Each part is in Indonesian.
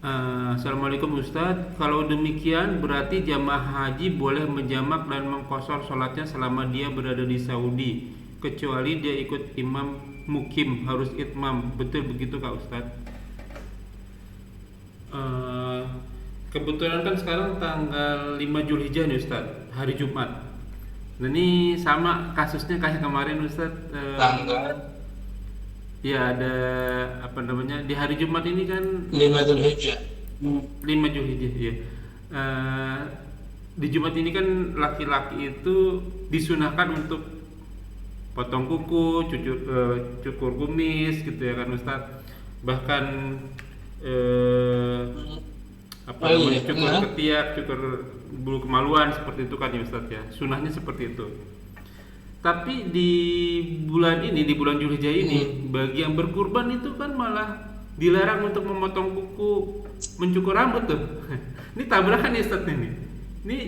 Assalamualaikum Ustadz. Kalau demikian berarti jamaah haji boleh menjamak dan mengqashar sholatnya selama dia berada di Saudi, kecuali dia ikut imam mukim harus itmam. Betul begitu Kak Ustadz? Eh, Kebetulan kan sekarang tanggal 5 Zulhijjah nih Ustadz, hari Jumat. Nah ini sama kasusnya kayak kemarin Ustadz. Tanggal Ya ada apa namanya di hari Jumat ini kan 5 Dzulhijjah. 5 Zulhijjah ya. Eh, di Jumat ini kan laki-laki itu disunahkan untuk potong kuku, cukur kumis gitu ya kan Ustadz. Bahkan eh, apa Oh namanya iya, cukur benar. ketiak, cukur bulu kemaluan seperti itu kan ya Ustadz ya. Sunahnya seperti itu. Tapi di bulan ini, di bulan Zulhijjah ini, bagi yang berkurban itu kan malah dilarang untuk memotong kuku, mencukur rambut tuh. Ini tabrakan ya Ustadz ini. Ini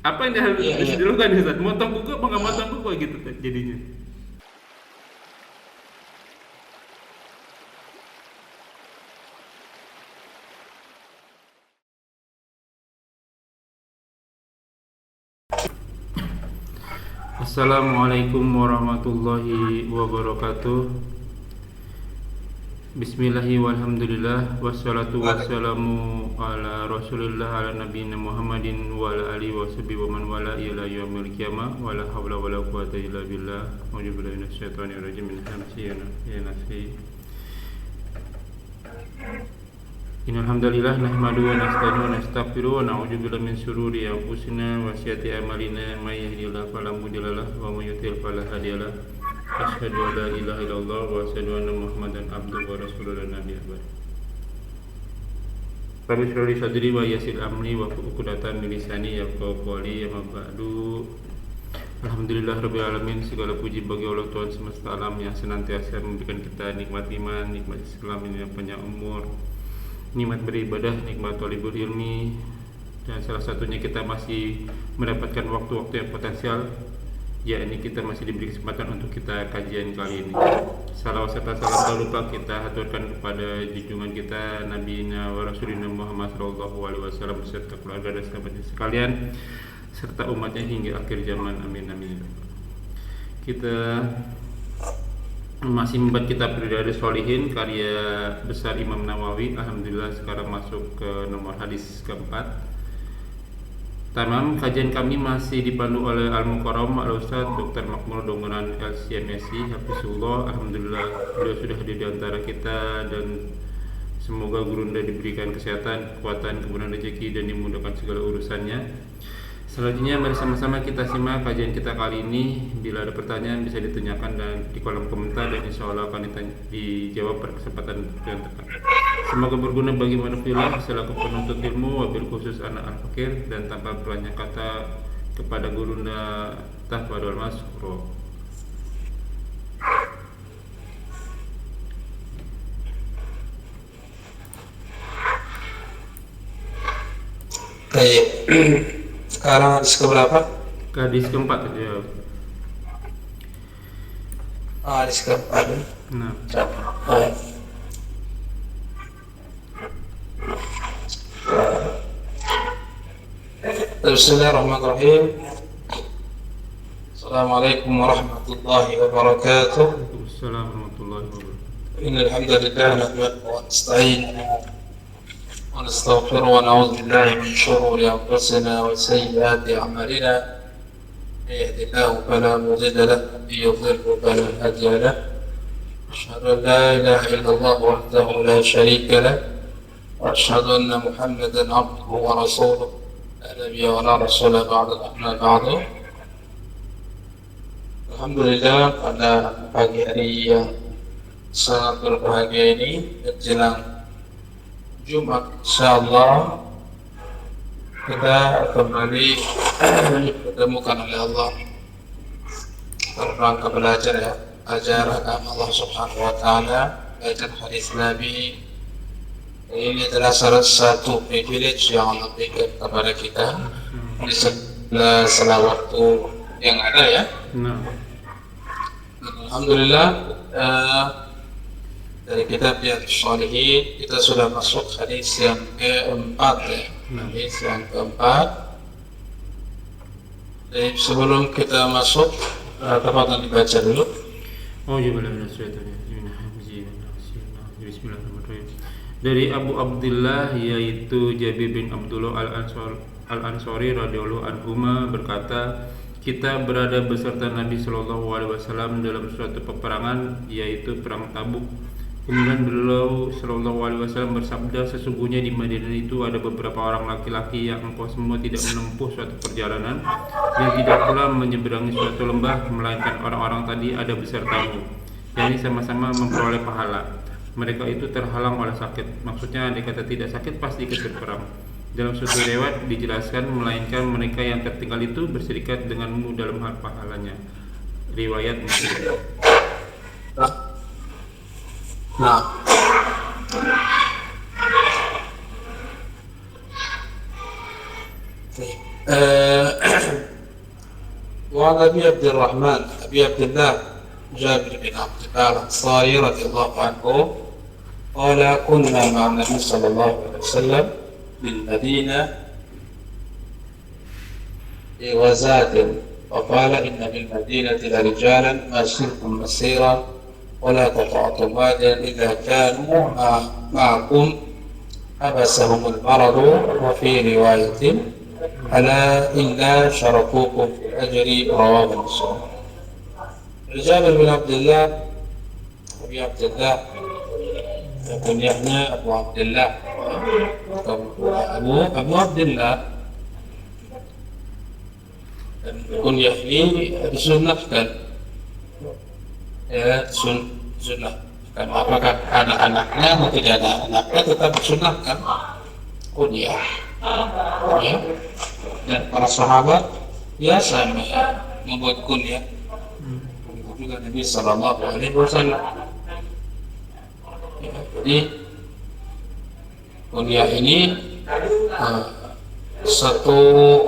apa yang harus Iya, iya. dilakukan ya Ustadz? Motong kuku apa nggak motong kuku gitu jadinya? Assalamualaikum warahmatullahi wabarakatuh. Bismillahi walhamdulillah wassalatu wassalamu ala rasulillah ala nabiyina Muhammadin wa ala alihi wa sahbihi wa man wala ila yaumil qiyamah wa la hawla wa la quwwata illa billah. A'udzu billahi minasyaitonir rajim min hamzihi wa nafthihi. Innal hamdalillah nahmaduhu wa nasta'inuhu wa nastaghfiruh wa na'udzu billahi min shururi anfusina wa sayyiati a'malina may yahdihillahu fala mudilla lahu wa may yudlil fala hadiya lahu. Asyhadu an la ilaha illallah wa asyhadu anna Muhammadan abduhu wa rasuluhu la nabiyya ba'd. Rabbi shrah li sadri wa yassir amri wa hlul 'uqdatam min lisani yafqahu qawli. Amma ba'du. Alhamdulillah rabbil alamin, segala puji bagi Allah Tuhan semesta alam yang senantiasa memberikan kita nikmat iman, nikmat Islam, yang panjang umur, nikmat beribadah, nikmat thalibul ilmi, dan salah satunya kita masih mendapatkan waktu-waktu yang potensial, yakni kita masih diberi kesempatan untuk kita kajian kali ini. Salawat serta salam tak lupa kita haturkan kepada junjungan kita Nabi wa Rasulina Muhammad sallallahu alaihi wasallam beserta keluarga dan sahabatnya sekalian serta umatnya hingga akhir zaman. Amin amin. Kita masih membuat kitab Riyadhus Shalihin karya besar Imam Nawawi. Alhamdulillah sekarang masuk ke nomor hadis keempat. Tamam, kajian kami masih dipandu oleh Al-Mukarram Al-Ustaz Dr. Makmur Dongoran LCMSI Hafizullah. Alhamdulillah beliau sudah hadir di antara kita dan semoga Gurunda diberikan kesehatan, kekuatan, kemudahan rezeki dan dimudahkan segala urusannya. Selanjutnya mari sama-sama kita simak kajian kita kali ini. Bila ada pertanyaan bisa ditanyakan dan di kolom komentar dan insya Allah akan dijawab pada kesempatan yang tepat. Semoga berguna bagi manfaat selaku penuntut ilmu, wabil khusus anak al-fakir, dan tanpa banyak kata kepada Gurunda Tahfadul Masro. Baik. Sekarang hadis keberapa? Hadis keempat ya. Hadis keempat. Nah, Baik. Bismillahirrahmanirrahim. Assalamualaikum warahmatullahi wabarakatuh. Waalaikumsalam warahmatullahi wabarakatuh. Innal hamdalillah nahmaduhu wa nasta'inuhu ونستغفر ونعوذ بالله من شرور أنفسنا وسيئات أعمالنا من يهد الله فلا مضل له ومن يضلل فلا هادي له أشهد أن لا إله إلا الله وحده لا شريك له وأشهد أن محمدا عبده ورسوله لا نبي ولا رسول بعد أما بعد. Alhamdulillah pada pagi hari yang sangat berbahagia ini menjelang Jumat, insyaallah kita kembali ditemukan oleh Allah dalam rangka belajar ajar agama Allah Subhanahu wa taala, belajar hadis Nabi. Ini adalah salah satu privilege yang Allah berikan kepada kita di sela waktu yang ada ya. nah, Alhamdulillah dari kitab Riyadhus Shalihin. Kita sudah masuk hadis yang keempat ya. Hadis yang keempat. Jadi sebelum kita masuk, tafadhal dibaca dulu. Bismillahirrahmanirrahim. Dari Abu Abdullah yaitu Jabir bin Abdullah Al-Ansari radhiyallahu anhuma berkata, kita berada beserta Nabi Shallallahu Alaihi Wasallam dalam suatu peperangan, yaitu perang Tabuk. Kemudian beliau Shallallahu Alaihi Wasallam bersabda, sesungguhnya di Madinah itu ada beberapa orang laki-laki yang engkau semua tidak menempuh suatu perjalanan dan tidak pula menyeberangi suatu lembah, melainkan orang-orang tadi ada besertamu, yakni sama-sama memperoleh pahala. Mereka itu terhalang oleh sakit. Maksudnya andai kata tidak sakit pasti ikut berperang. Dalam suatu riwayat dijelaskan, melainkan mereka yang tertinggal itu berserikat denganmu dalam hal pahalanya. Riwayat Muslim. Nah, وعن أبي عبد الرحمن أبي عبد الله جابر بن عبد الله الأنصاري رضي الله عنه قال كنا مع النبي صلى الله عليه وسلم بالمدينة في غزاة وقال إن بالمدينة لرجالا ما سرتم مسيرا ولا قطعتم واديا إذا كانوا معكم حبسهم المرض. وفي رواية ألا إلا شركوكم في الأجر. رواه مسلم. جابر بن عبد الله أبي عبد الله kunyahnya Abu Abdullah, Abu Abdullah, dan kunyah ini disunnahkan, ya sunnahkan. Apakah ada anaknya atau tidak ada anaknya, tetap disunnahkan kunyah. Ya. Dan para sahabat biasa membuat kunyah. Begitu juga Nabi Sallallahu Alaihi Wasallam. Ya, jadi kunyah ini satu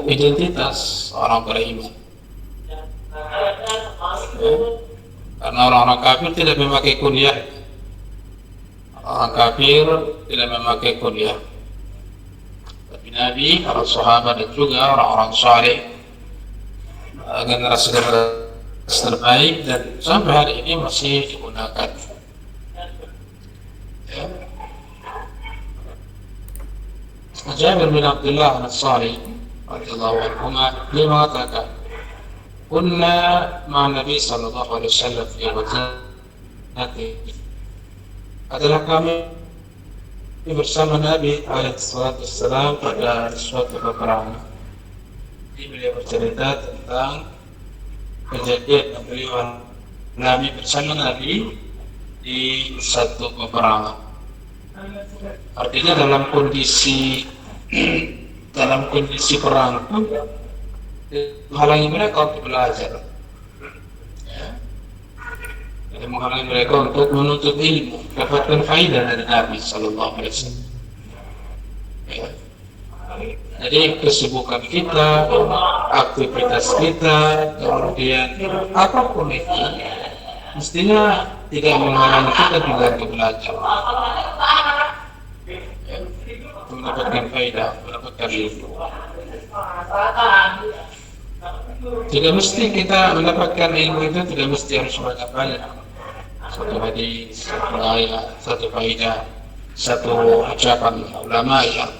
identitas orang beriman. Ya, karena orang-orang kafir tidak memakai kunyah. Orang kafir tidak memakai kunyah. Tapi Nabi, para sahabat dan juga orang-orang saleh, generasi terbaik, dan sampai hari ini masih digunakan. Jabir bin Abdullah Al-Ansari radhiyallahu anhu dia mengatakan, kunna ma'a Nabi sallallahu alaihi wasallam fi ghazwati, adalah kami bersama Nabi alaihi wasallam pada suatu peperangan. Beliau bercerita tentang kejadian beliau Nabi bersama Nabi di satu peperangan. Artinya dalam kondisi perang pun menghalangi mereka untuk belajar, ya. Jadi menghalangi mereka untuk menuntut ilmu, dapatkan faedah dari Nabi Sallallahu Alaihi Wasallam. Ya. Jadi kesibukan kita, aktivitas kita, kemudian apapun itu, mestinya tidak menghalangi kita juga untuk belajar, ya, mendapatkan faedah, mendapatkan ilmu. Tidak mesti kita mendapatkan ilmu itu, tidak mesti harus banyak-banyak. Satu hadis, satu ayat, satu faedah, satu ucapan ulama yang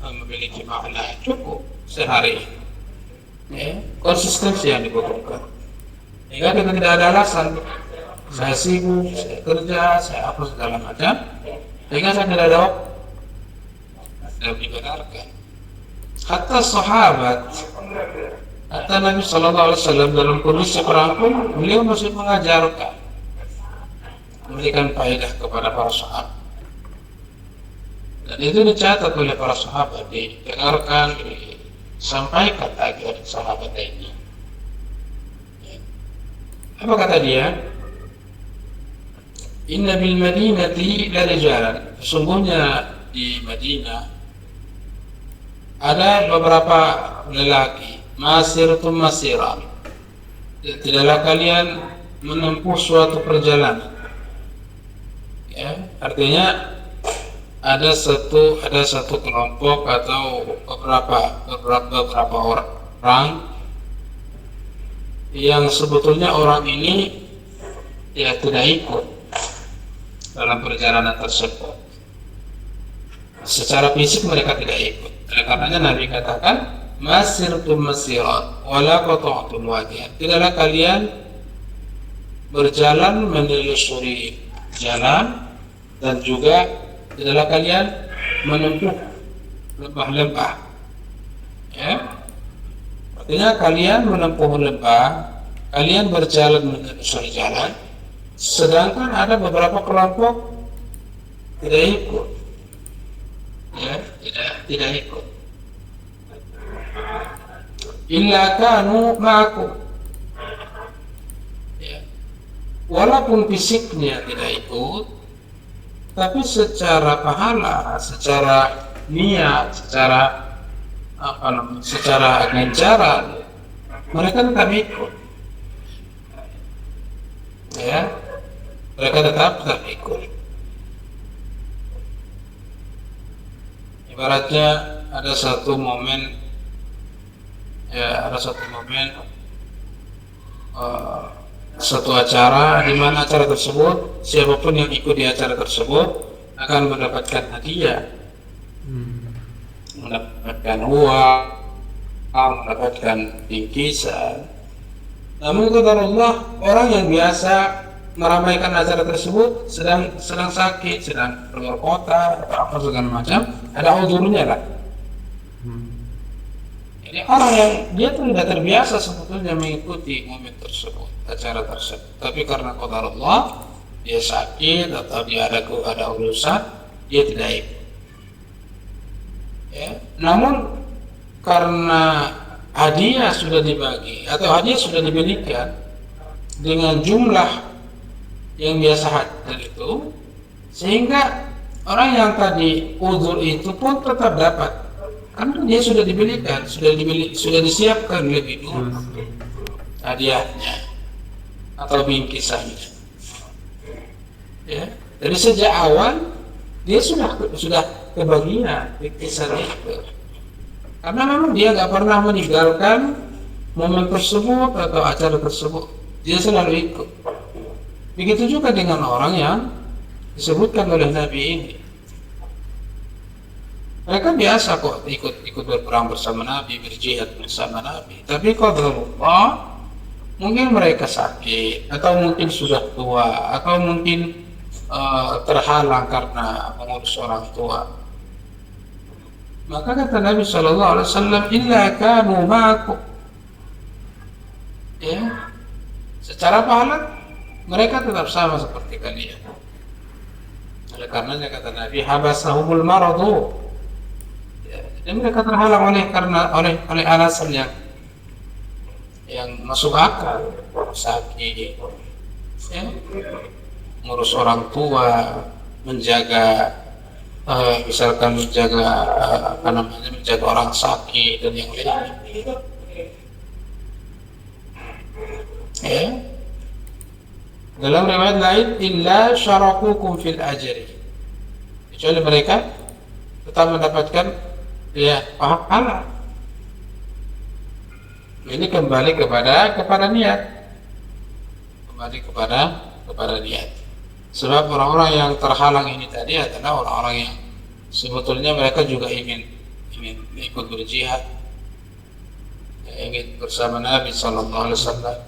memiliki makna, cukup sehari. Ya, konsistensi yang dibutuhkan. Hingga kita tidak ada alasan, saya sibuk, saya kerja, saya apa segala macam, sehingga saya tidak ada waktu. Tidak dibenarkan. Hatta sahabat, hatta Nabi Sallallahu Alaihi Wasallam dalam kondisi perang pun beliau masih mengajarkan, memberikan faedah kepada para sahabat. Dan itu dicatat oleh para sahabat, didengarkan, disampaikan lagi oleh sahabat ini. Apa kata dia? Inna bil Madinati la rijalan. Sesungguhnya di Madinah ada beberapa lelaki, masirtum masiran. Tidaklah kalian menempuh suatu perjalanan. Ya, artinya ada satu kelompok atau beberapa orang yang sebetulnya orang ini ya tidak ikut dalam perjalanan tersebut. Secara fisik mereka tidak ikut. Oleh karenanya Nabi katakan, masirtum masirat wala qata'tum wadiyan. Tidaklah kalian berjalan menelusuri jalan dan juga tidaklah kalian menempuh lembah-lembah. Ya. Artinya kalian menempuh lembah, kalian berjalan menelusuri jalan, sedangkan ada beberapa kelompok tidak ikut. Ya, tidak ikut. Illa kanu ma'akum. Ya. Walaupun fisiknya tidak ikut, tapi secara pahala, secara niat, secara ganjaran mereka tetap ikut. Ya, mereka tetap ikut. Ibaratnya ada satu momen, satu acara di mana acara tersebut siapapun yang ikut di acara tersebut akan mendapatkan hadiah, mendapatkan uang, mendapatkan bingkisan. Namun kata Allah, orang yang biasa meramaikan acara tersebut sedang sakit, sedang keluar kota atau apa segala macam, ada uzurnya lah. Jadi orang yang dia tidak terbiasa sebetulnya mengikuti momen tersebut, acara tersebut, tapi karena qadar Allah dia sakit atau dia ada urusan, dia tidak ikut. Ya. Namun karena hadiah sudah dibagi atau hadiah sudah diberikan dengan jumlah yang biasa hadir itu, sehingga orang yang tadi uzur itu pun tetap dapat, karena dia sudah dibelikan, sudah disiapkan lebih dulu hadiahnya atau bingkisannya. Ya, dari sejak awal dia sudah kebagian bingkisan itu, karena memang dia nggak pernah meninggalkan momen tersebut atau acara tersebut, dia selalu ikut. Begitu juga dengan orang yang disebutkan oleh Nabi ini. Mereka biasa kok ikut berperang bersama Nabi, berjihad bersama Nabi. Tapi qadarullah, mungkin mereka sakit, atau mungkin sudah tua, atau mungkin terhalang karena mengurus orang tua. Maka kata Nabi SAW, illa kanu ma'akum. Ya, secara pahala mereka tetap sama seperti kalian. Oleh karenanya kata Nabi, habasahumul maradu. Ya, jadi mereka terhalang oleh alasan yang masuk akal, sakit, ya, ngurus orang tua, menjaga misalkan menjaga menjaga orang sakit dan yang lain. Ya. Dalam riwayat lain, illa syarakukum fil ajri, kecuali mereka tetap mendapatkan ya pahala. Ini kembali kepada niat, kepada niat. Sebab orang-orang yang terhalang ini tadi adalah orang-orang yang sebetulnya mereka juga ingin ikut berjihad, ingin bersama Nabi Sallallahu Alaihi Wasallam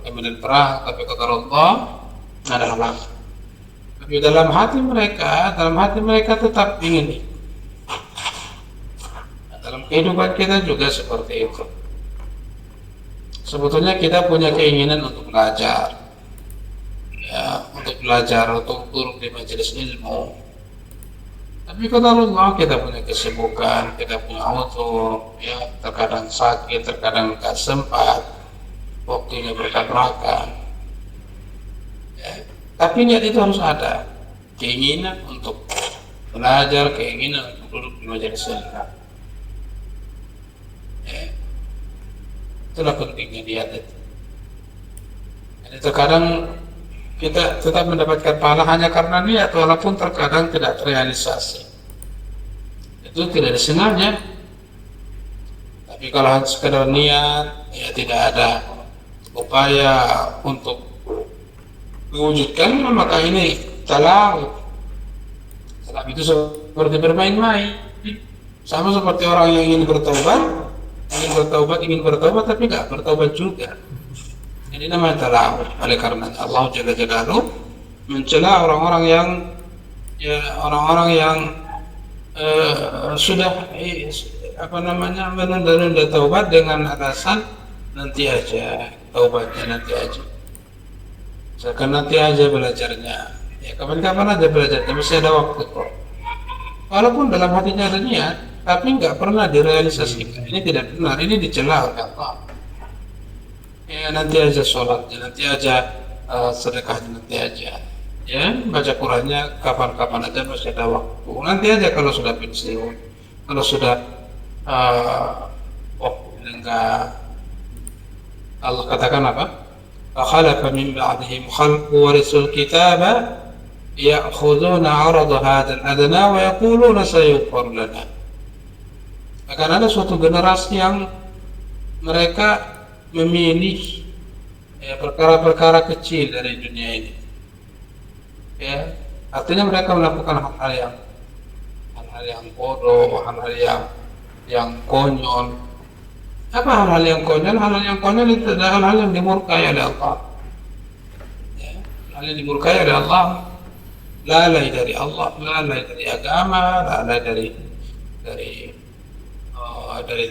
kemudian perang, tapi kata Allah ada halangan. Tapi dalam hati mereka tetap ingin. Dalam kehidupan kita juga seperti itu. Sebetulnya kita punya keinginan untuk belajar, ya, untuk duduk di majelis ilmu. Tapi kata Allah kita punya kesibukan, kita punya uzur, ya, terkadang sakit, terkadang tak sempat, waktunya bertabrakan. Ya. Tapi niat itu harus ada, keinginan untuk belajar, keinginan untuk duduk di majelis ilmu. Ya. Itulah pentingnya niat itu. Jadi terkadang kita tetap mendapatkan pahala hanya karena niat, walaupun terkadang tidak terrealisasi. Itu tidak disengaja. Tapi kalau hanya sekedar niat, ya tidak ada upaya untuk mewujudkan, maka ini talak. Talak itu seperti bermain-main. Sama seperti orang yang ingin bertaubat, tapi nggak bertaubat juga. Ini namanya talak. Oleh karena Allah Jalla Jalaluhu mencela orang-orang yang sudah menunda-nunda taubat dengan alasan nanti aja, taubatnya nanti aja. Misalkan nanti aja belajarnya, ya kapan-kapan aja belajarnya, masih ada waktu kok. Walaupun dalam hatinya ada niat, tapi nggak pernah direalisasikan. Ini tidak benar, ini dicela oleh Allah. Ya nanti aja sholatnya, nanti aja sedekahnya, nanti aja. Ya baca Qurannya kapan-kapan aja, masih ada waktu. Nanti aja kalau sudah pensiun, kalau sudah enggak. Allah katakan apa? فخلف من بعدهم خلف ورثوا الكتاب يأخذون عرض هذا الأدنى ويقولون سيغفر لنا. Akan ada suatu generasi yang mereka memilih perkara-perkara kecil dari dunia ini. Ya, artinya mereka melakukan hal-hal yang bodoh, hal-hal yang konyol. Apa hal-hal yang konyol? Hal-hal yang konyol itu adalah hal-hal yang dimurkai oleh Allah. Ya, hal yang dimurkai oleh Allah, lalai dari Allah, lalai dari agama, lalai dari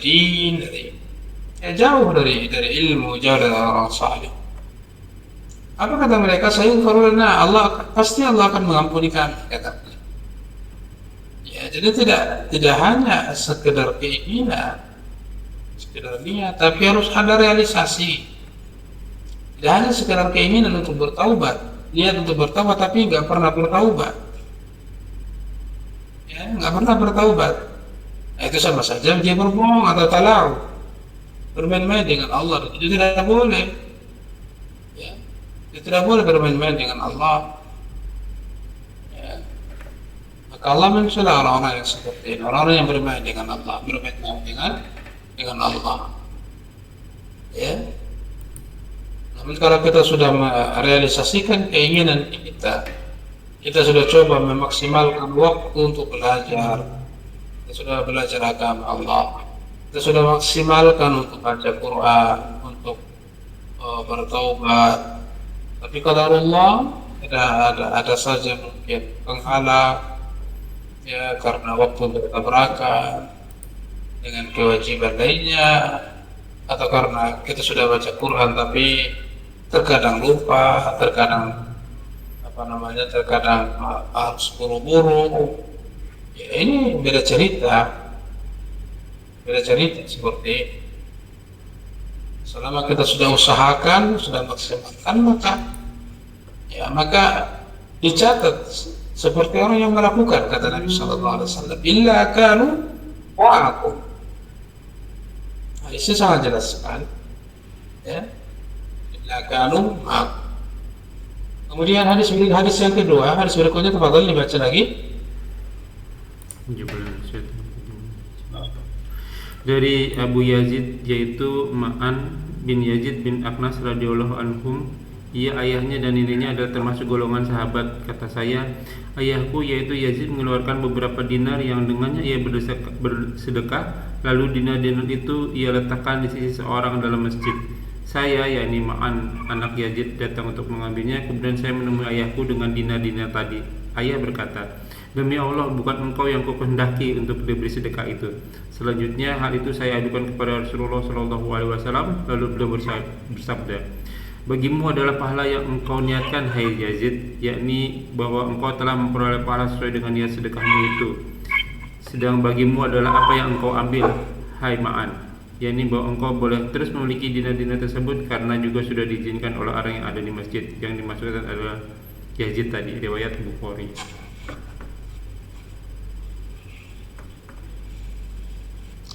din, jauh dari ilmu, jauh dari orang saleh. Apa kata mereka? Sayughfaru lana, pasti Allah akan mengampuni kami, kata mereka. Ya, jadi tidak hanya sekedar keinginan, sekedar niat, tapi harus ada realisasi. Tidak hanya sekedar keinginan untuk bertaubat, niat untuk bertaubat, tapi nggak pernah bertaubat. Ya, nggak pernah bertaubat. Nah, itu sama saja dia berbohong atau talau, bermain-main dengan Allah. Itu tidak boleh. Ya, itu tidak boleh bermain-main dengan Allah. Ya. Maka Allah mencela orang-orang yang seperti ini, orang-orang yang bermain dengan Allah, bermain-main dengan Allah. Ya. Namun kalau kita sudah merealisasikan keinginan kita sudah coba memaksimalkan waktu untuk belajar, kita sudah belajar agama Allah, kita sudah maksimalkan untuk baca Quran, untuk bertaubat. Tapi qadarullah ada saja mungkin penghalang, ya karena waktu bertabrakan dengan kewajiban lainnya, atau karena kita sudah baca Quran tapi terkadang lupa, terkadang harus buru-buru. Ya, ini beda cerita seperti selama kita sudah usahakan, sudah maksimalkan, maka dicatat seperti orang yang melakukan, kata Nabi Sallallahu Alaihi Wasallam, illa kanu wa'akum. Hadisnya sangat jelas sekali, ya. Illa kanu wa'akum. Kemudian hadis yang kedua, hadis berikutnya tafadhol dibaca lagi. Dari Abu Yazid, yaitu Ma'an bin Yazid bin Aknas radhiyallahu anhum, ia ayahnya dan neneknya adalah termasuk golongan sahabat. Kata saya, ayahku yaitu Yazid mengeluarkan beberapa dinar yang dengannya ia bersedekah, lalu dinar-dinar itu ia letakkan di sisi seorang dalam masjid. Saya, yakni Ma'an anak Yazid, datang untuk mengambilnya. Kemudian saya menemui ayahku dengan dinar-dinar tadi. Ayah berkata, demi Allah, bukan engkau yang kukehendaki untuk diberi sedekah itu. Selanjutnya hal itu saya adukan kepada Rasulullah SAW. Lalu beliau bersabda, bagimu adalah pahala yang engkau niatkan, hai Yazid, yakni bahwa engkau telah memperoleh pahala sesuai dengan niat sedekahmu itu. Sedang bagimu adalah apa yang engkau ambil, hai Ma'an, yakni bahwa engkau boleh terus memiliki dinar-dinar tersebut karena juga sudah diizinkan oleh orang yang ada di masjid. Yang dimaksudkan adalah Yazid tadi, riwayat Bukhari.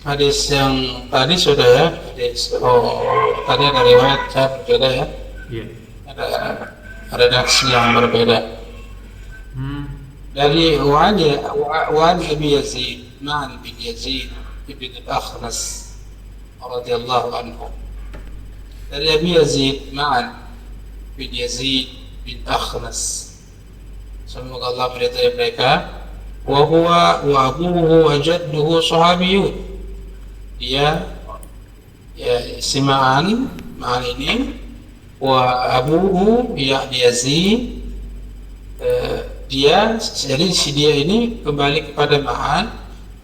Hadis yang tadi sudah ya, tadi ada riwayat berbeda ya. Iya. redaksi yang berbeda. Dari Wan Abi Yazid Ma'an bin Yazid ibn al-Akhnas radhiyallahu anhu. Dari Abi Yazid Ma'an bin Yazid bin Akhnas, semoga Allah meridai mereka. Wa huwa wa abuhu wa jadduhu sahabiyun. Dia si Ma'an ini, wa abuhu yakni Yazid, jadi si dia ini kembali kepada Ma'an,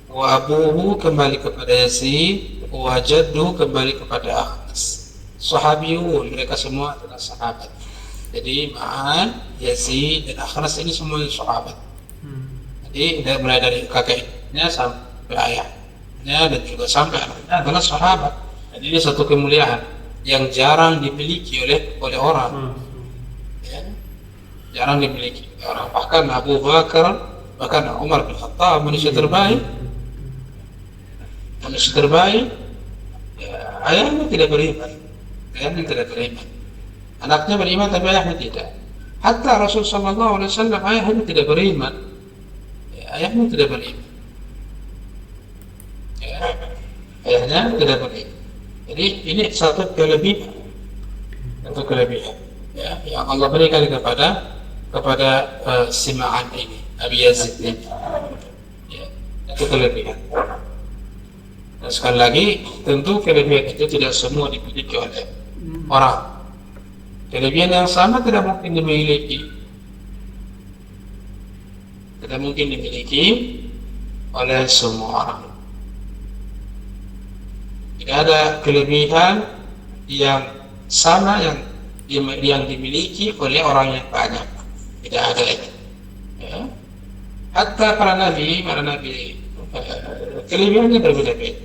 wa abuhu kembali kepada Yazid, wa jadduhu kembali kepada Akhnas. Sahabiyun, mereka semua adalah sahabat. Jadi Ma'an, Yazid dan Akhnas ini semuanya sahabat. Jadi mulai dari kakeknya sampai ayahnya dan juga sampai anaknya adalah sahabat. Jadi ini satu kemuliaan yang jarang dimiliki oleh orang. Ya, jarang dimiliki oleh orang. Bahkan Abu Bakar, bahkan Umar bin Khattab, manusia terbaik, ya, ayahnya tidak beriman. Anaknya beriman tapi ayahnya tidak. Hatta Rasulullah SAW ayahnya tidak beriman. Ayahnya tidak beriman. Ayahnya tidak beriman. Jadi ini satu kelebihan, ya, yang Allah berikan kepada si Ma'an ini, Abi Yazid ini. Ya, itu kelebihan. Dan sekali lagi, tentu kelebihan itu tidak semua dimiliki oleh orang. Kelebihan yang sama tidak mungkin dimiliki oleh semua orang. Tidak ada kelebihan yang sama yang dimiliki oleh orang yang banyak. Tidak ada itu. Ya. Hatta para nabi kelebihannya berbeda-beda.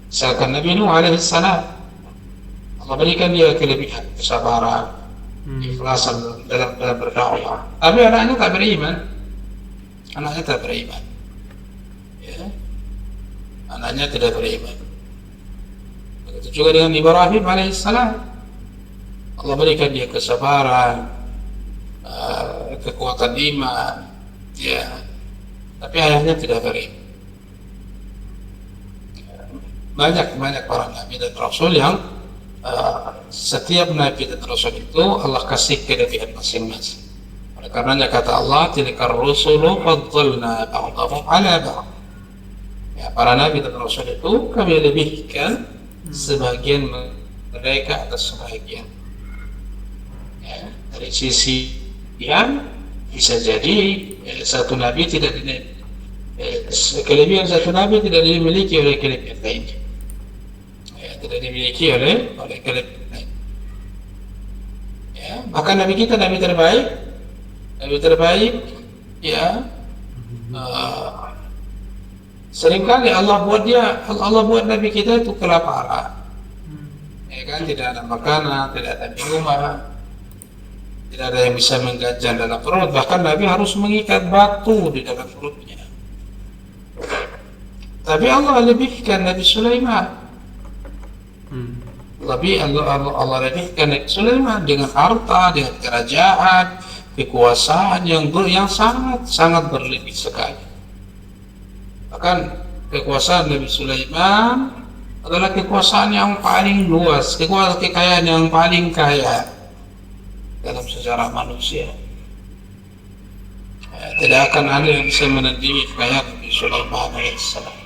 Misalkan Nabi Nuh alaihi salam, Allah berikan dia kelebihan kesabaran, ikhlasan dalam berdakwah. Tapi anaknya tak beriman. Ya. Anaknya tidak beriman. Begitu juga dengan Ibrahim alaihissalam. Allah berikan dia kesabaran, kekuatan iman, ya. Tapi ayahnya tidak beriman. Banyak para nabi dan rasul yang setiap nabi dan rasul itu Allah kasih kelebihan masing-masing. Oleh karenanya kata Allah, tilkar rusulu faddalna ba'dahum ala ba'd. Ya, para nabi dan rasul itu kami lebihkan sebagian mereka atas sebagian. Ya, dari sisi yang bisa jadi satu nabi tidak kelebihan satu nabi tidak dimiliki oleh kelebihan lainnya. Tidak dimiliki oleh kelebihan lain. Ya, bahkan nabi kita nabi terbaik, ya, seringkali Allah buat nabi kita itu kelaparan, ya kan, tidak ada makanan, tidak ada minuman, tidak ada yang bisa mengganjal dalam perut, bahkan nabi harus mengikat batu di dalam perutnya. Tapi Allah lebihkan Nabi Sulaiman. Allah lebihkan Nabi Sulaiman dengan harta, dengan kerajaan, kekuasaan yang sangat berlebih sekali. Bahkan kekuasaan Nabi Sulaiman adalah kekuasaan yang paling luas, kekayaan yang paling kaya dalam sejarah manusia. Tidak akan ada yang bisa menandingi kekayaan Nabi Sulaiman alaihissalam.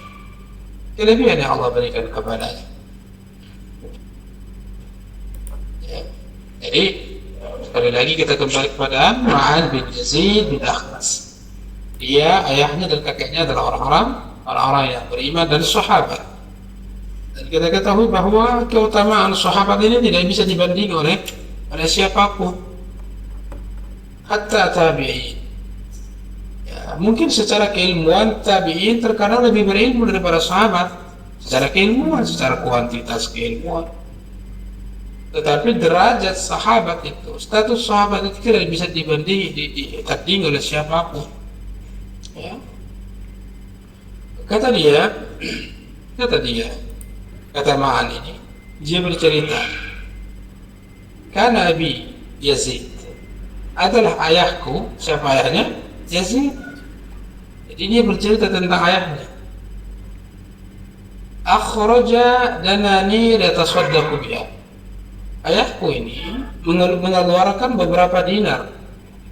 Kelebihan yang Allah berikan kepadanya. Ya. Jadi sekali lagi kita kembali kepada Ma'an bin Yazid bin Akhnas. Dia, ayahnya dan kakeknya adalah orang-orang yang beriman dan sahabat. Dan kita ketahui bahwa keutamaan sahabat ini tidak bisa dibanding oleh siapapun, hatta tabi'in. Ya, mungkin secara keilmuan tabi'in terkadang lebih berilmu daripada sahabat secara keilmuan, secara kuantitas keilmuan. Tetapi derajat sahabat itu, status sahabat itu tidak bisa ditanding oleh siapapun. Ya. Kata Ma'an ini, dia bercerita, karena Abi Yazid adalah ayahku. Siapa ayahnya? Yazid. Jadi dia bercerita tentang ayahnya. Akhraja danani yatasaddaqu biha. Ayahku ini mengeluarkan beberapa dinar,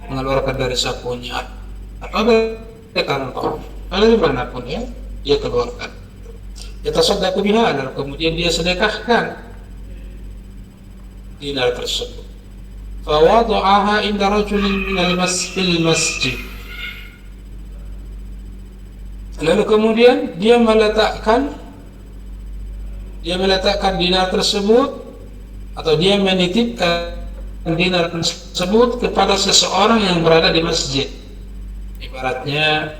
mengeluarkan dari sakunya atau dari kantong, dari manapun ya, dia keluarkan. Yatasaddaqu biha adalah kemudian dia sedekahkan dinar tersebut. Fawada'aha inda rajulin minal masjid. Lalu kemudian dia meletakkan dinar tersebut, atau dia menitipkan dinar tersebut kepada seseorang yang berada di masjid. Ibaratnya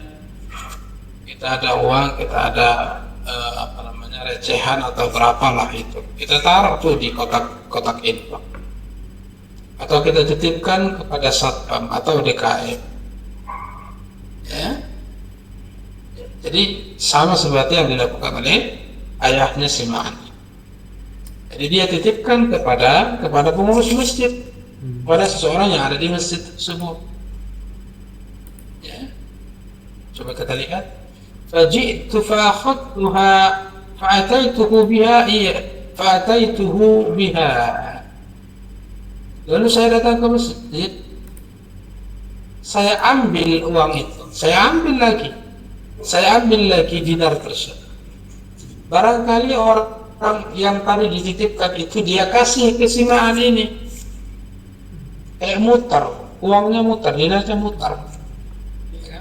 kita ada uang, kita ada recehan atau berapalah itu, kita taruh tuh di kotak infak, atau kita titipkan kepada satpam atau DKM, ya. Jadi sama seperti yang dilakukan oleh ayahnya si Ma'an. Jadi dia titipkan kepada pengurus masjid, pada seseorang yang ada di masjid tersebut. Ya. Coba kita lihat. Faji'tu fa'akhadtuha fa'ataituhu biha. Lalu saya datang ke masjid, saya ambil uang itu, saya ambil lagi dinar tersebut. Barangkali orang yang tadi dititipkan itu dia kasih ke si Ma'an ini, kayak mutar, uangnya mutar, dinarnya mutar. Ya.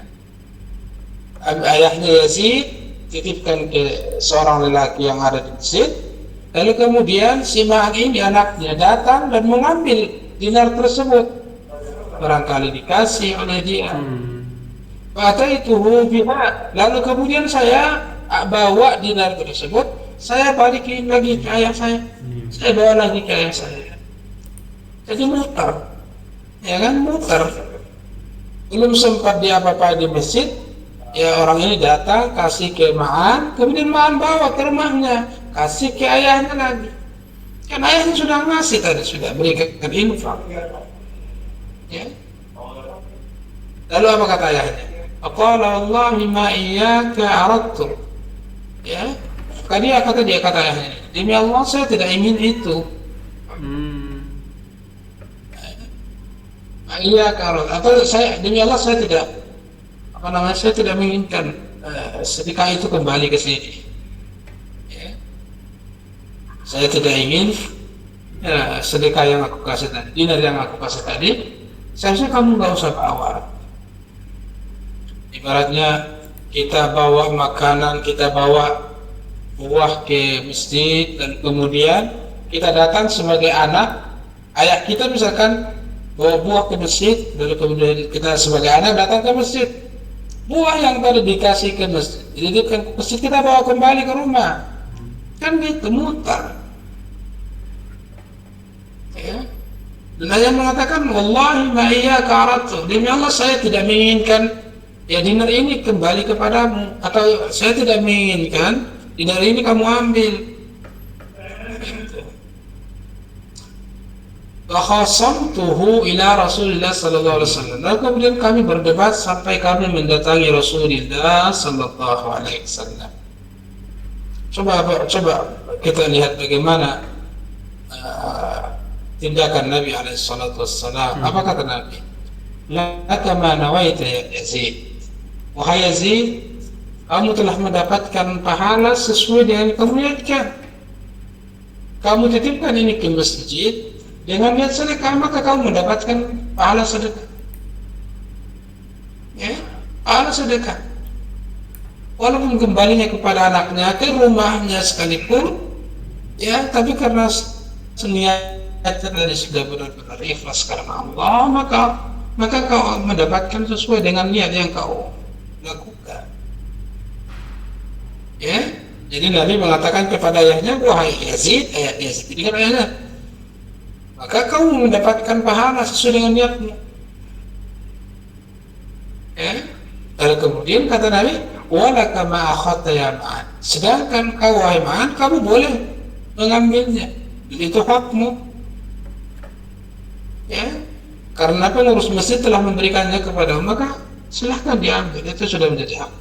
Ayahnya Yazid titipkan ke seorang lelaki yang ada di masjid, lalu kemudian si Ma'an ini anaknya datang dan mengambil dinar tersebut, barangkali dikasih oleh dia. Fa'ataituhu biha. Lalu kemudian saya bawa dinar tersebut, saya balikin lagi ke ayah saya. Saya bawa lagi ke ayah saya. Jadi mutar. Ya kan, mutar. Belum sempat dia apa-apa di masjid, ya orang ini datang kasih ke Ma'an, kemudian Ma'an bawa ke rumahnya, kasih ke ayahnya lagi. Kan ayahnya sudah ngasih tadi, sudah berikan infak. Ya. Lalu apa kata ayahnya? Aqala wallahi ma iyyaka aradtu. Ya. Kata ayahnya, demi Allah saya tidak ingin itu. Iya kalau atau demi Allah saya tidak saya tidak menginginkan sedekah itu kembali ke sini. Ya. Saya tidak ingin sedekah yang aku kasih tadi, dinar yang aku kasih tadi, seharusnya kamu nggak usah bawa. Ibaratnya kita bawa makanan, kita bawa buah ke masjid, dan kemudian kita datang sebagai anak, ayah kita misalkan bawa buah ke masjid, lalu kemudian kita sebagai anak datang ke masjid, buah yang tadi dikasih ke masjid, dititipkan ke masjid, kita bawa kembali ke rumah, kan gitu, mutar. Ya. Dan ayah mengatakan, wallahi ma iyyaka aradtu, demi Allah saya tidak menginginkan ya dinar ini kembali kepadamu, atau saya tidak menginginkan dinar ini kamu ambil. Wa khasamtuhu ila Rasulillah sallallahu alaihi wasallam. Lalu kemudian kami berdebat sampai kami mendatangi Rasulullah sallallahu alaihi wasallam. Coba kita lihat bagaimana tindakan Nabi alaihi salatu wassalam. Apa kata Nabi? Laka ma nawaita ya Yazid. Wahai Yazid, kamu telah mendapatkan pahala sesuai dengan yang kamu niatkan. Kamu titipkan ini ke masjid dengan niat sedekah, maka kamu mendapatkan pahala sedekah. Ya, pahala sedekah. Walaupun kembalinya kepada anaknya, ke rumahnya sekalipun, ya, tapi karena niatnya tadi sudah benar-benar ikhlas karena Allah, maka kau mendapatkan sesuai dengan niat yang kau lakukan. Ya, jadi Nabi mengatakan kepada ayahnya, wahai Yazid, ini kan ayahnya, maka kamu mendapatkan pahala sesuai dengan niatmu. Ya, lalu kemudian kata Nabi, walaka ma akhadta ya Ma'an, sedangkan kau wahai Ma'an, kamu boleh mengambilnya. itu hakmu. Ya, karena pengurus masjid telah memberikannya kepadamu, maka silahkan diambil, itu sudah menjadi hak.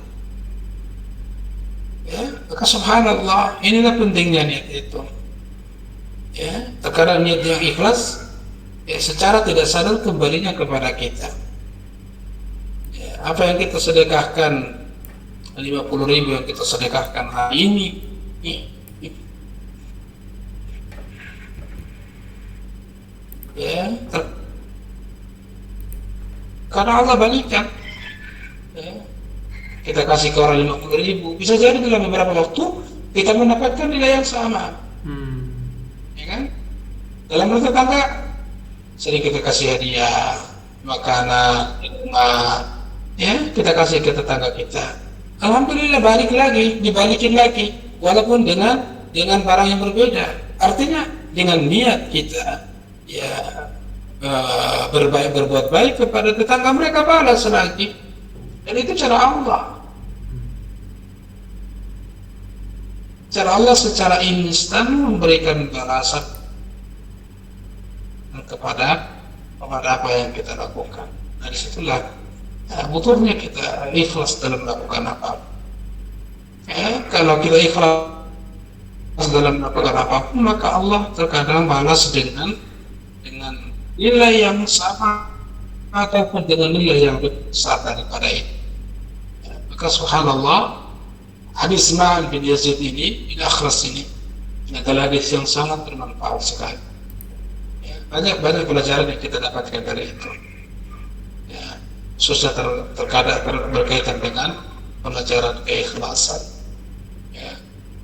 Ya, maka subhanallah, inilah pentingnya niat itu. Ya, terkadang niat yang ikhlas, ya secara tidak sadar kembalinya kepada kita. Ya, apa yang kita sedekahkan 50.000 yang kita sedekahkan hari ini, ya, karena Allah balikan. Ya, kita kasih ke orang 50.000, bisa jadi dalam beberapa waktu kita mendapatkan nilai yang sama. Ya kan? Dalam rumah tangga sering kita kasih hadiah, makanan, rumah, ya kita kasih ke tetangga kita. Alhamdulillah balik lagi, dibalikin lagi, walaupun dengan barang yang berbeda. Artinya dengan niat kita, ya berbuat baik kepada tetangga, mereka balas lagi. Dan itu cara Allah. Cara Allah secara instan memberikan balasan kepada apa yang kita lakukan. Nah, disitulah butuhnya kita ikhlas dalam melakukan apa. Ya, kalau kita ikhlas dalam melakukan apapun, maka Allah terkadang balas dengan nilai yang sama ataupun dengan nilai yang besar daripada itu. Ya, maka subhanallah, hadis Ma'an bin Yazid ini, bin Akhras ini adalah hadis yang sangat bermanfaat sekali. Ya, banyak pelajaran yang kita dapatkan dari itu. Ya, khususnya terkadang berkaitan dengan pelajaran keikhlasan. Ya,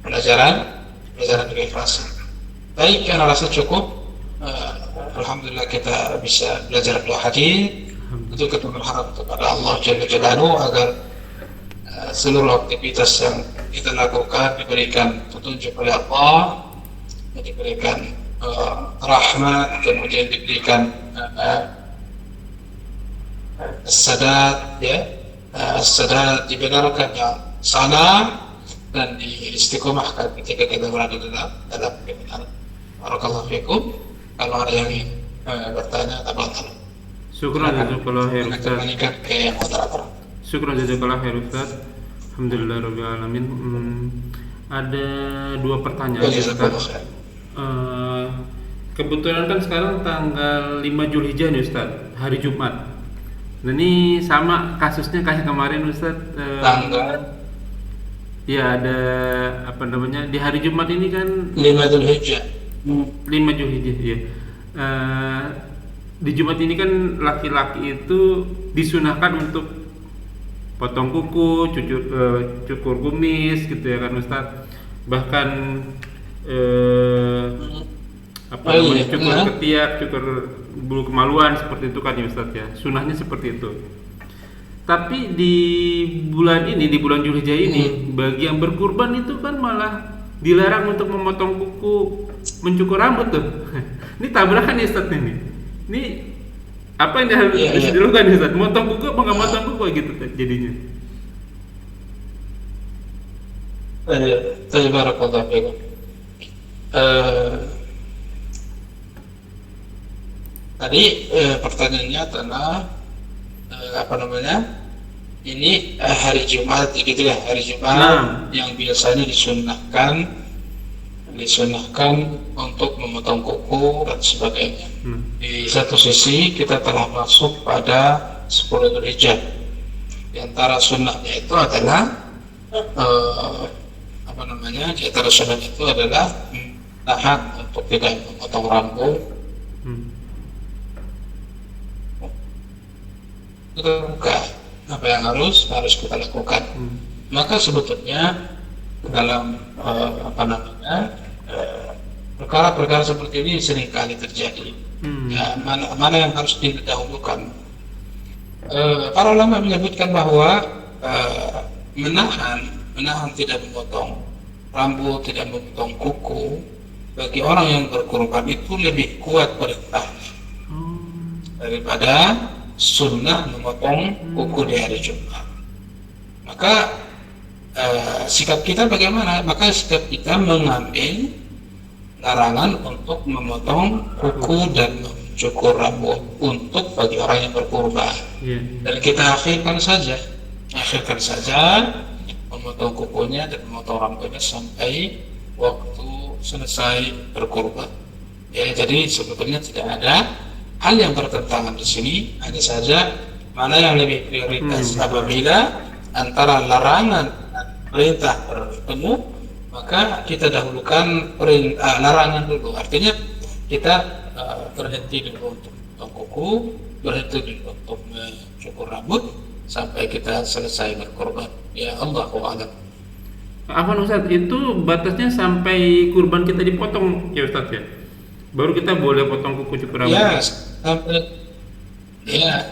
pelajaran keikhlasan. Baik, karena rasa cukup. Alhamdulillah kita bisa belajar dua hadis. Itu kita berharap kepada Allah Jalla Jalaluhu agar seluruh aktivitas yang kita lakukan diberikan petunjuk oleh Allah, diberikan rahmat, kemudian diberikan sadat, ya, sadat dibenarkan yang salah dan diistiqomahkan ketika kita berada dalam kebenaran. Barakallahu fikum. Kalau ada yang ingin bertanya, tabatan. Syukran jazakallahu khair Ustaz. Ke moderator. Syukran jazakallahu khair Ustaz. Alhamdulillah rabbil alamin. Ada dua pertanyaan Ustaz. Kebetulan kan sekarang tanggal 5 Zulhijjah nih Ustaz, hari Jumat. Nah ini sama kasusnya kayak kemarin Ustaz. Tanggal? Ya ada apa namanya, di hari Jumat ini kan 5 Zulhijjah. 5 Zulhijjah ya. Di Jumat ini kan laki-laki itu disunahkan untuk potong kuku, cukur kumis gitu ya kan Ustaz. Bahkan cukur ketiak, cukur bulu kemaluan seperti itu kan ya Ustaz ya. Sunahnya seperti itu. Tapi di bulan ini, di bulan Zulhijjah ini, bagi yang berkurban itu kan malah dilarang untuk memotong kuku, mencukur rambut tuh. Ini tabrakan ya Ustaz ini. Ini apa yang harus dilakukan Ustaz? Motong kuku apa nggak motong kuku gitu jadinya? Barakallahu fikum. Tadi pertanyaannya adalah apa namanya? Ini hari Jumat, gitu ya, hari Jumat yang biasanya disunahkan untuk memotong kuku dan sebagainya. Di satu sisi kita telah masuk pada 10 Dzulhijjah. Di antara sunnahnya itu adalah di antara sunnah itu adalah tahan untuk tidak memotong rambut. Itu bukan apa yang harus kita lakukan. Maka sebetulnya dalam perkara-perkara seperti ini sering kali terjadi. Ya, mana yang harus didahulukan. Para ulama menyebutkan bahwa menahan tidak memotong rambut, tidak memotong kuku bagi orang yang berkorban itu lebih kuat perintahnya daripada sunnah memotong kuku di hari Jumat. Maka sikap kita bagaimana? Maka sikap kita mengambil larangan untuk memotong kuku dan mencukur rambut untuk bagi orang yang berkurban. Dan kita akhirkan saja memotong kukunya dan memotong rambutnya sampai waktu selesai berkurban. Ya, jadi sebetulnya tidak ada hal yang bertentangan di sini, hanya saja mana yang lebih prioritas. Apabila antara larangan dan perintah bertemu, maka kita dahulukan larangan dulu. Artinya kita berhenti dulu untuk potong kuku, berhenti dulu untuk mencukur rambut sampai kita selesai berkorban. Ya, Allahu a'lam. Afwan Ustaz, itu batasnya sampai kurban kita dipotong ya Ustaz ya? Baru kita boleh potong kuku cukur rambut?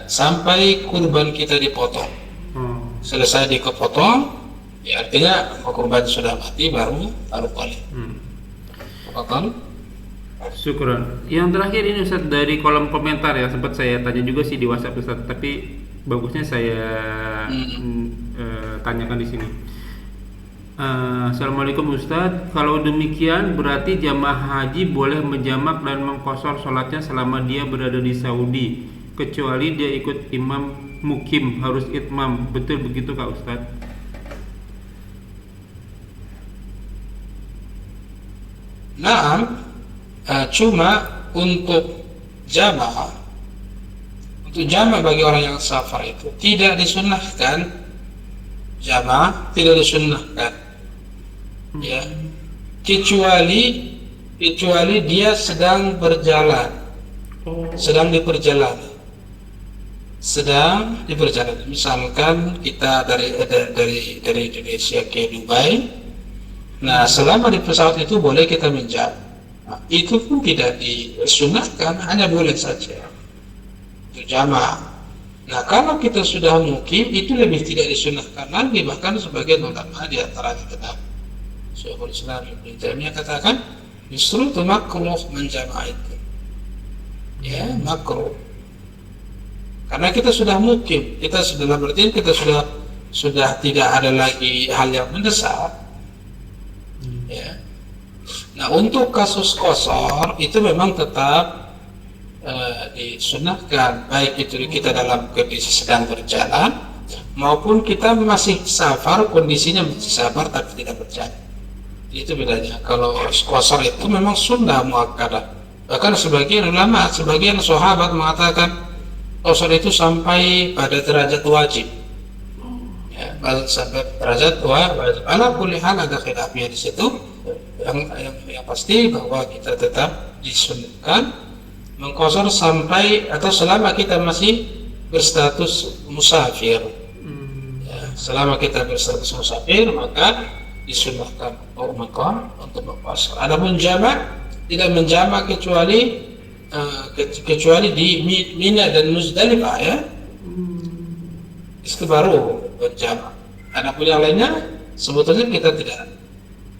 Sampai kurban kita dipotong. Selesai dipotong, ya artinya kurban sudah mati baru boleh. Potong. Syukuran. Yang terakhir ini Ustaz, dari kolom komentar ya, sempat saya tanya juga sih di WhatsApp Ustaz, tapi bagusnya saya tanyakan di sini. Assalamualaikum Ustadz, kalau demikian berarti jamaah haji boleh menjamak dan mengqashar sholatnya selama dia berada di Saudi, kecuali dia ikut imam mukim harus itmam, betul begitu Kak Ustadz? Naam, cuma untuk jamaah bagi orang yang safar itu tidak disunnahkan. Jamaah tidak disunnahkan, ya, kecuali dia sedang berjalan, sedang di perjalanan. Misalkan kita dari Indonesia ke Dubai, nah selama di pesawat itu boleh kita menjam. Nah, itu pun tidak disunahkan, hanya boleh saja itu jamaah. Nah, kalau kita sudah mukim, itu lebih tidak disunahkan lagi. Bahkan sebagian ulama di antaranya kata Syekhul Islam Ibnu Taimiyah katakan justru itu makruh menjamaah itu. Ya, makruh. Karena kita sudah mukim, kita sudah berarti kita sudah tidak ada lagi hal yang mendesak. Ya. Nah, untuk kasus qashar itu memang tetap disunahkan, baik itu kita dalam kondisi sedang berjalan maupun kita masih safar, kondisinya masih safar tapi tidak berjalan. Itu bedanya. Kalau qashar itu memang sunnah muakkadah. Bahkan sebagian ulama, sebagian sahabat mengatakan qashar itu sampai pada derajat wajib. Ya, sampai derajat wajib. Ala kulli hal ada khilafnya di situ. Yang pasti bahwa kita tetap disunahkan mengqashar sampai atau selama kita masih berstatus musafir. Ya, selama kita berstatus musafir maka disunahkan untuk mengqashar. Adapun jamak tidak menjamak kecuali di Mina dan Muzdalifah, ya. Itu baru berjamak. Adapun yang lainnya sebetulnya kita tidak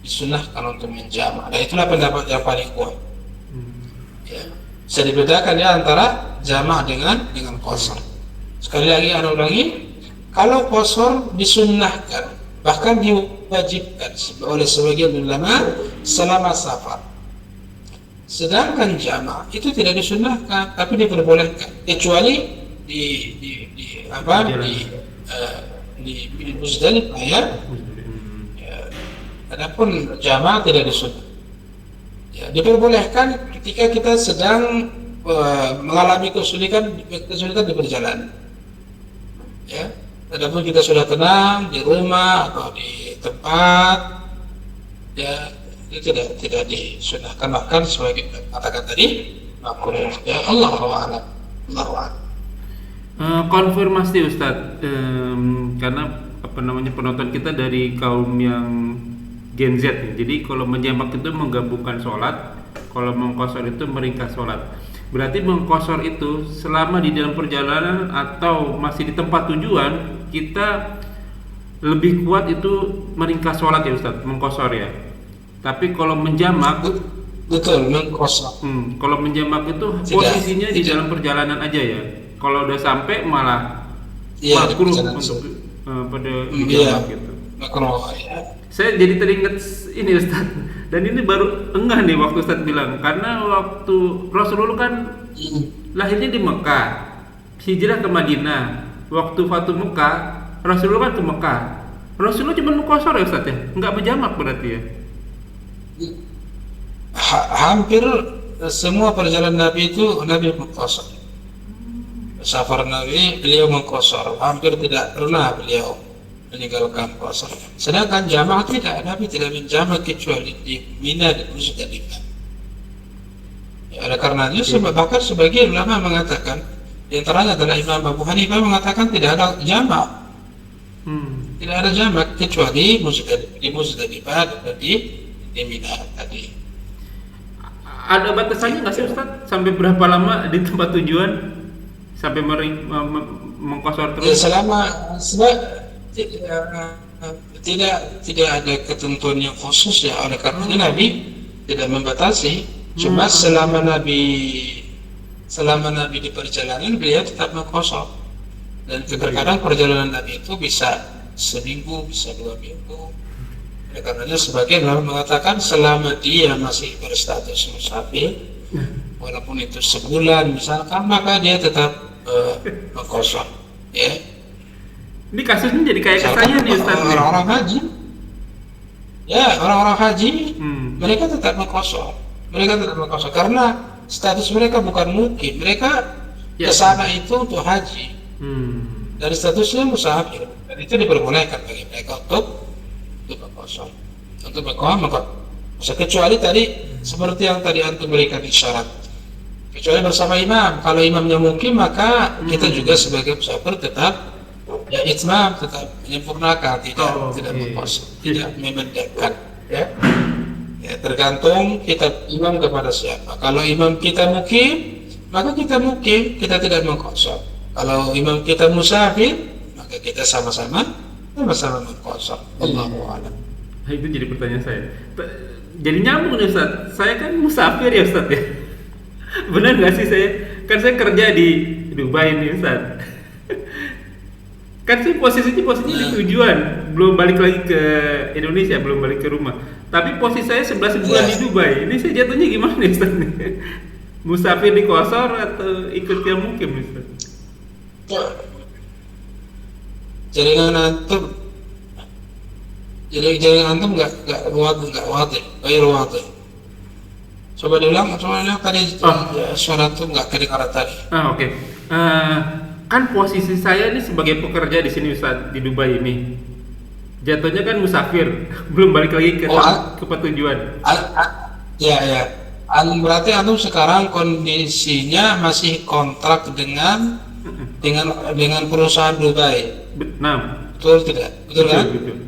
disunahkan untuk menjamak. Dan itulah pendapat yang paling kuat. Ya. Bisa dibedakan ya antara jamaah dengan qashar. Sekali lagi kalau qashar disunnahkan, bahkan diwajibkan oleh sebagian ulama selama safar. Sedangkan jamaah itu tidak disunnahkan, tapi diperbolehkan, kecuali di Muzdalifah, ya. Adapun jamaah tidak disunnahkan. Ya, diperbolehkan ketika kita sedang mengalami kesulitan di perjalanan. Ya, adapun kita sudah tenang di rumah atau di tempat, ya itu tidak disunahkan, bahkan sebagai katakan tadi makruh. Ya, Allahu a'lam. Konfirmasi Ustadz, karena penonton kita dari kaum yang Gen Z, jadi kalau menjamak itu menggabungkan sholat, kalau mengqashar itu meringkas sholat. Berarti mengqashar itu selama di dalam perjalanan atau masih di tempat tujuan, kita lebih kuat itu meringkas sholat ya Ustadz, mengqashar ya. Tapi kalau menjamak, betul, mengqashar. Kalau menjamak itu posisinya di dalam perjalanan aja ya. Kalau udah sampai malah makruh untuk pada menjamak gitu. Makruh, ya. Saya jadi teringat ini Ustaz, Dan ini baru enggak nih waktu Ustaz bilang, karena waktu Rasulullah kan lahirnya di Mekah, hijrah ke Madinah. Waktu Fatu Mekah, Rasulullah kan ke Mekah. Rasulullah cuma mukosor ya Ustaz ya, nggak berjamak berarti ya. Hampir semua perjalanan Nabi itu Nabi mengkosor. Safar Nabi beliau mengkosor, hampir tidak pernah beliau meninggalkan kosor. Sedangkan jamaah tidak, Nabi tidak menjamak kecuali di Mina dan Musdalifah. Ya, oleh karenanya bahkan sebagian ulama mengatakan, di antaranya adalah Imam Abu Hanifah mengatakan tidak ada jamak. Tidak ada jamak kecuali di Musdalifah dan di Mina tadi. Ada batasannya nggak sih Ustaz? Sampai berapa lama di tempat tujuan? Sampai mengkosor terus? Ya, tidak ada ketentuan yang khusus ya, oleh karena Nabi tidak membatasi. Cuma selama Nabi di perjalanan beliau tetap mengkosor. Dan terkadang perjalanan Nabi itu bisa seminggu, bisa 2 minggu. Oleh karenanya sebagian orang mengatakan selama dia masih berstatus musafir, walaupun itu sebulan misalkan, maka dia tetap mengkosor. Ya. Ini kasusnya jadi kayak saya nih Ustaz. Orang-orang haji, ya orang-orang haji, mereka tetap mengkosor. Mereka tetap mengkosor karena status mereka bukan mukim, mereka kesana itu untuk haji. Dari statusnya musafir, dan itu diperbolehkan bagi mereka untuk mengkosor, untuk mengkosor. Kecuali tadi seperti yang tadi antum berikan isyarat. Kecuali bersama imam. Kalau imamnya mungkin, maka kita juga sebagai musafir tetap ya itmam, tetap menyempurnakan, tidak mengkosor, tidak memendekkan. Ya, tergantung kita imam kepada siapa. Kalau imam kita mukim, maka kita mukim, kita tidak mengkosor. Kalau imam kita musafir, maka kita sama-sama mengkosor. Allahu a'lam. Itu jadi pertanyaan saya. Jadi nyambung nih Ustaz. Saya kan musafir ya Ustaz ya. Benar nggak sih saya? Kan saya kerja di Dubai nih Ustaz. Kan sih posisinya di tujuan, belum balik lagi ke Indonesia, belum balik ke rumah. Tapi posisi saya 11 bulan di Dubai. Ini saya jatuhnya gimana nih Ustaz nih? Musafir di kosor atau ikut yang mukim Ustaz? Jaringan antum nggak wadah. Coba diulang tadi suara antum nggak kedengaran tadi. Oke. Kan posisi saya ini sebagai pekerja di sini Ustaz, di Dubai ini. Jatuhnya kan musafir, belum balik lagi ke tujuan. Ya. Berarti antum sekarang kondisinya masih kontrak dengan perusahaan Dubai. Nah, Betul tidak? Betul kan? Betul.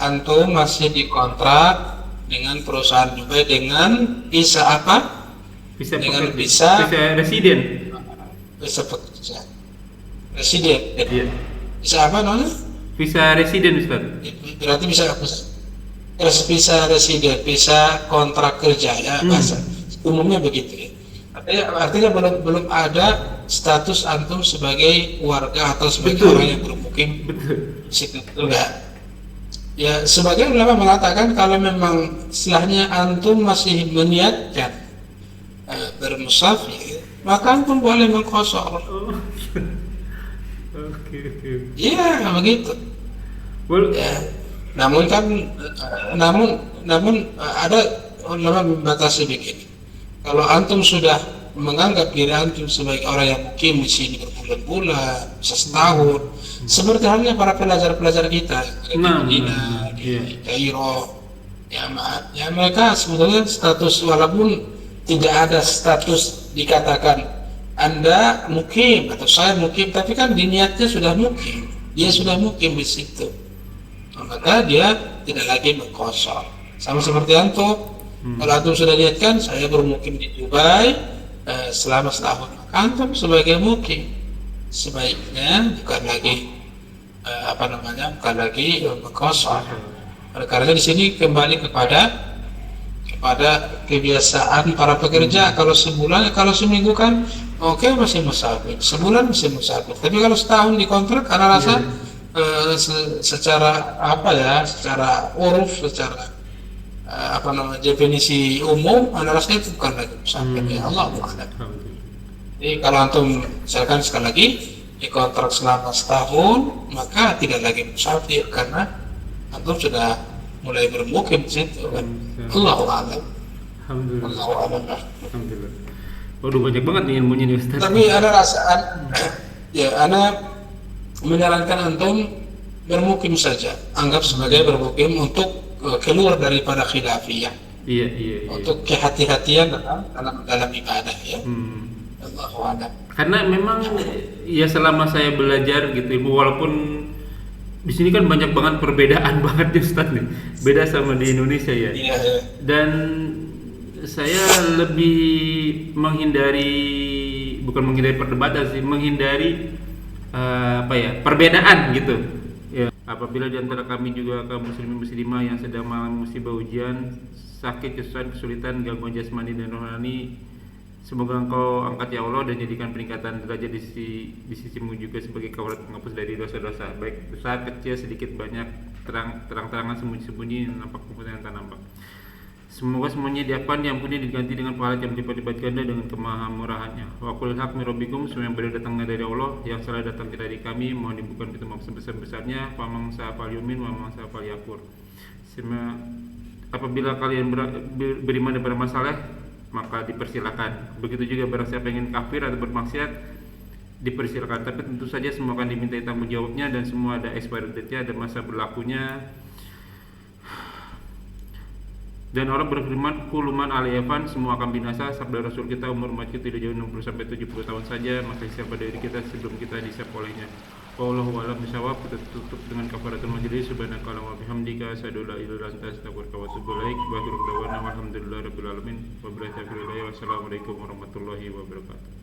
Antum masih dikontrak dengan perusahaan Dubai dengan visa apa? Dengan visa residen. Visa pekerja. Residen. Iya. Visa apa namanya? Visa residen Ustaz. Berarti visa residen, visa kontrak kerja ya, bahasa umumnya begitu ya. Artinya belum ada status antum sebagai warga atau sebagai orang yang bermukim di situ, betul nggak? Ya, sebagian ulama mengatakan kalau memang setelahnya antum masih meniatkan bermusafir, maka antum boleh mengkosor. Oke. Iya, begitu. Ya. Namun ada ulama membatasi begini. Kalau antum sudah menganggap diri antum sebagai orang yang mukim di sini berbulan-bulan, bisa setahun, seperti halnya para pelajar-pelajar kita di Madinah, di Kairo, ya mereka sebetulnya status, walaupun tidak ada status dikatakan Anda mukim atau saya mukim, tapi kan diniatnya sudah mukim, dia sudah mukim di situ, maka dia tidak lagi mengkosor. Sama seperti antum. Kalau antum sudah niatkan saya bermukim di Dubai selama setahun, maka antum sebagai mukim sebaiknya bukan lagi bukan lagi mengkosor. Oleh karena di sini kembali kepada kebiasaan para pekerja. Kalau sebulan, kalau seminggu kan oke, masih musafir, sebulan masih musafir. Tapi kalau setahun dikontrak, karena rasa secara uruf, secara definisi umum, ana rasa itu bukan lagi musafir ya Allah a'lam. Alhamdulillah. Jadi kalau antum misalkan sekali lagi dikontrak selama setahun, maka tidak lagi musafir karena antum sudah mulai bermukim di situ kan. Allahu a'lam. Alhamdulillah. Allahu a'lam. Alhamdulillah. Waduh, banyak banget nih ilmunya nih Ustaz. Tapi ada rasaan ya, ana menyarankan antum bermukim saja, anggap sebagai bermukim untuk keluar daripada khilafiyah, Iya, iya, iya. untuk kehati-hatian dalam ibadah ya. Allahu a'lam. Karena memang ya selama saya belajar gitu ilmu, walaupun di sini kan banyak banget perbedaan banget nih Ustaz nih. Beda sama di Indonesia ya. Iya, iya. Dan saya lebih menghindari, bukan menghindari perdebatan sih, menghindari perbedaan gitu. Ya, apabila di antara kami juga kaum muslimin muslimah yang sedang mengalami musibah ujian, sakit, kesulitan, gangguan jasmani dan rohani, semoga Engkau angkat ya Allah dan jadikan peningkatan derajat di sisimu juga sebagai kawalan penghapus dari dosa-dosa, baik besar, kecil, sedikit, banyak, terang-terangan, sembunyi-sembunyi, nampak maupun yang tak nampak. Semoga semuanya diampuni, diganti dengan pahala yang berlipat ganda dengan kemahamurahannya. Wa qul haq min rabbikum, semua yang benar datangnya dari Allah, yang salah datang dari kami, mohon dibuka pintu maaf sebesar-besarnya. Famang sa'afal yumin wa mang sa'afal yakfur. Apabila kalian beriman dan bermasalah, maka dipersilakan. Begitu juga barang siapa ingin kafir atau bermaksiat, dipersilakan. Tapi tentu saja semua akan dimintai tanggung jawabnya dan semua ada expiry date-nya, ada masa berlakunya. Dan orang berfirman, kuluman aliyafan, semua akan binasa. Sabda Rasul kita, umur umat kita tidak jauh 60-70 tahun saja, maka siapa dari kita sebelum kita disap olehnya. Wallahu a'lam bishawab. Kita tutup dengan kafaratul majlis. Subhanakallahumma wa bihamdika, asyhadu an la ilaha illa anta, astaghfiruka wa atubu ilaik. Wa akhiru da'wana walhamdulillahirabbil alamin. Wassalamualaikum warahmatullahi wabarakatuh.